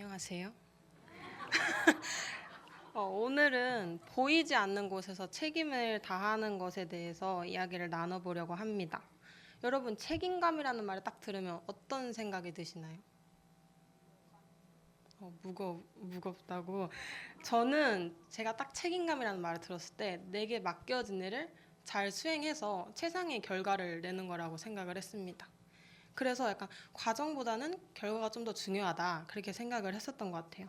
안녕하세요. 오늘은 보이지 않는 곳에서 책임을 다하는 것에 대해서 이야기를 나눠보려고 합니다. 여러분, 책임감이라는 말을 딱 들으면 어떤 생각이 드시나요? 무겁다고. 저는 제가 딱 책임감이라는 말을 들었을 때 내게 맡겨진 일을 잘 수행해서 최상의 결과를 내는 거라고 생각을 했습니다. 그래서 약간 과정보다는 결과가 좀 더 중요하다. 그렇게 생각을 했었던 것 같아요.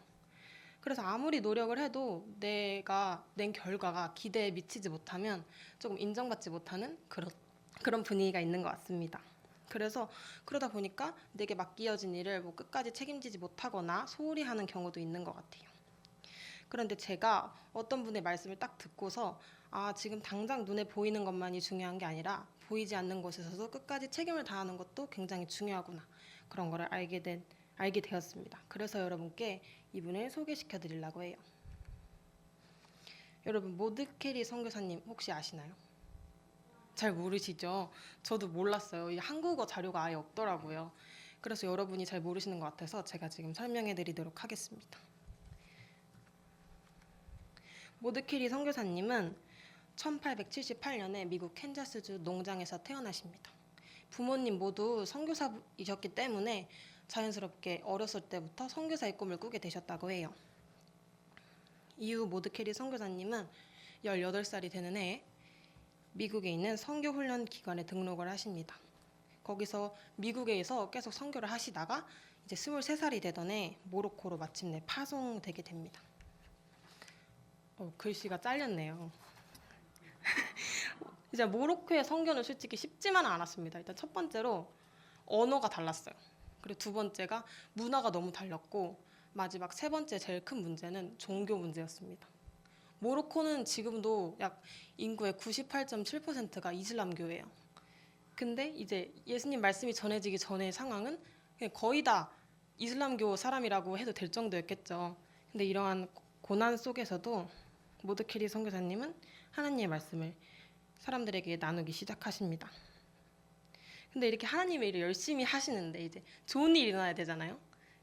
그래서 아무리 노력을 해도 내가 낸 결과가 기대에 미치지 못하면 조금 인정받지 못하는 그런 분위기가 있는 것 같습니다. 그래서 그러다 보니까 내게 맡겨진 일을 뭐 끝까지 책임지지 못하거나 소홀히 하는 경우도 있는 것 같아요. 그런데 제가 어떤 분의 말씀을 딱 듣고서 지금 당장 눈에 보이는 것만이 중요한 게 아니라 보이지 않는 곳에서도 끝까지 책임을 다하는 것도 굉장히 중요하구나. 그런 거를 알게 되었습니다. 그래서 여러분께 이분을 소개시켜 드리려고 해요. 여러분, 모드캐리 선교사님 혹시 아시나요? 잘 모르시죠? 저도 몰랐어요. 이 한국어 자료가 아예 없더라고요. 그래서 여러분이 잘 모르시는 것 같아서 제가 지금 설명해 드리도록 하겠습니다. 모드캐리 선교사님은 1878년에 미국 캔자스주 농장에서 태어나십니다. 부모님 모두 선교사이셨기 때문에 자연스럽게 어렸을 때부터 선교사의 꿈을 꾸게 되셨다고 해요. 이후 모드캐리 선교사님은 18살이 되는 해에 미국에 있는 선교훈련 기관에 등록을 하십니다. 거기서 미국에서 계속 선교를 하시다가 이제 23살이 되던 해 모로코로 마침내 파송되게 됩니다. 글씨가 잘렸네요. 이제 모로코의 선교는 솔직히 쉽지만은 않았습니다. 일단 첫 번째로 언어가 달랐어요. 그리고 두 번째가 문화가 너무 달랐고, 마지막 세 번째 제일 큰 문제는 종교 문제였습니다. 모로코는 지금도 약 인구의 98.7%가 이슬람교예요. 근데 이제 예수님 말씀이 전해지기 전의 상황은 그냥 거의 다 이슬람교 사람이라고 해도 될 정도였겠죠. 근데 이러한 고난 속에서도 모드캐리 선교사님은 하나님의 말씀을 사람들에게 나누기 시작하십니다. 근데 이렇게 하나님의 일을 열심히 하시는데 이제 좋은 일이 일어나야 되잖아요.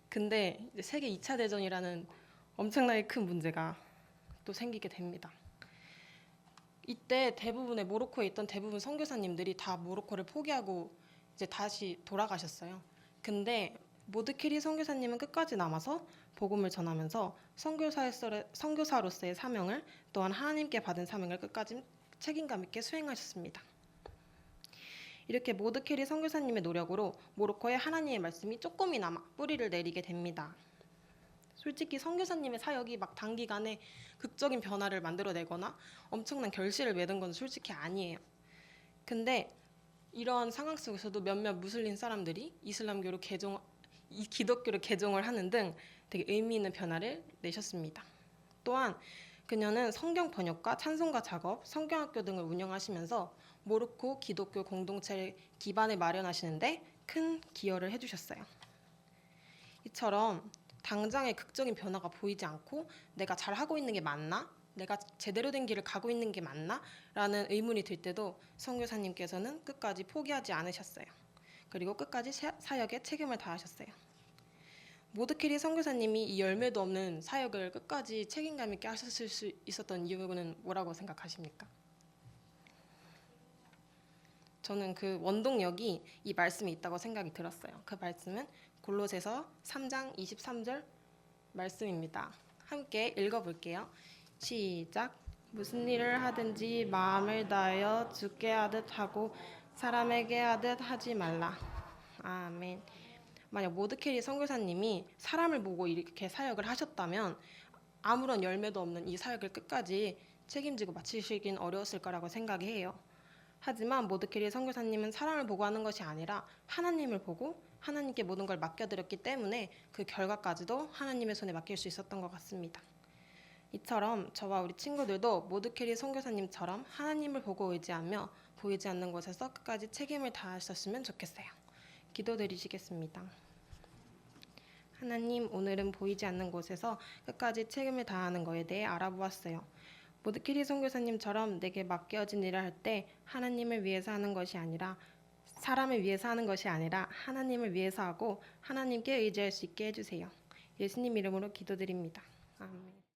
근데 이제 세계 2차 대전이라는 엄청나게 큰 문제가 또 생기게 됩니다. 이때 대부분의 모로코에 있던 대부분 선교사님들이 다 모로코를 포기하고 이제 다시 돌아가셨어요. 근데 모드캐리 선교사님은 끝까지 남아서 복음을 전하면서 선교사로서의 사명을, 또한 하나님께 받은 사명을 끝까지 책임감 있게 수행하셨습니다. 이렇게 모드캐리 선교사님의 노력으로 모로코에 하나님의 말씀이 조금이나마 뿌리를 내리게 됩니다. 솔직히 선교사님의 사역이 막 단기간에 극적인 변화를 만들어내거나 엄청난 결실을 맺은 건 솔직히 아니에요. 근데 이런 상황 속에서도 몇몇 무슬림 사람들이 기독교를 개종을 하는 등 되게 의미 있는 변화를 내셨습니다. 또한 그녀는 성경 번역과 찬송가 작업, 성경학교 등을 운영하시면서 모로코 기독교 공동체의 기반을 마련하시는데 큰 기여를 해주셨어요. 이처럼 당장의 극적인 변화가 보이지 않고 내가 잘하고 있는 게 맞나? 내가 제대로 된 길을 가고 있는 게 맞나? 라는 의문이 들 때도 선교사님께서는 끝까지 포기하지 않으셨어요. 그리고 끝까지 사역에 책임을 다하셨어요. 모드캐리 선교사님이 이 열매도 없는 사역을 끝까지 책임감 있게 하셨을 수 있었던 이유는 뭐라고 생각하십니까? 저는 그 원동력이 이 말씀에 있다고 생각이 들었어요. 그 말씀은 골로새서 3장 23절 말씀입니다. 함께 읽어볼게요. 시작. 무슨 일을 하든지 마음을 다하여 주께 하듯 하고 사람에게 하듯 하지 말라. 아멘. 만약 모드캐리 선교사님이 사람을 보고 이렇게 사역을 하셨다면 아무런 열매도 없는 이 사역을 끝까지 책임지고 마치시긴 어려웠을 거라고 생각해요. 하지만 모드캐리 선교사님은 사람을 보고 하는 것이 아니라 하나님을 보고 하나님께 모든 걸 맡겨드렸기 때문에 그 결과까지도 하나님의 손에 맡길 수 있었던 것 같습니다. 이처럼 저와 우리 친구들도 모드캐리 선교사님처럼 하나님을 보고 의지하며 보이지 않는 곳에서 끝까지 책임을 다하셨으면 좋겠어요. 기도드리시겠습니다. 하나님, 오늘은 보이지 않는 곳에서 끝까지 책임을 다하는 것에 대해 알아보았어요. 모드캐리 선교사님처럼 내게 맡겨진 일을 할 때 하나님을 위해서 하는 것이 아니라 사람을 위해서 하는 것이 아니라 하나님을 위해서 하고 하나님께 의지할 수 있게 해주세요. 예수님 이름으로 기도드립니다. 아멘.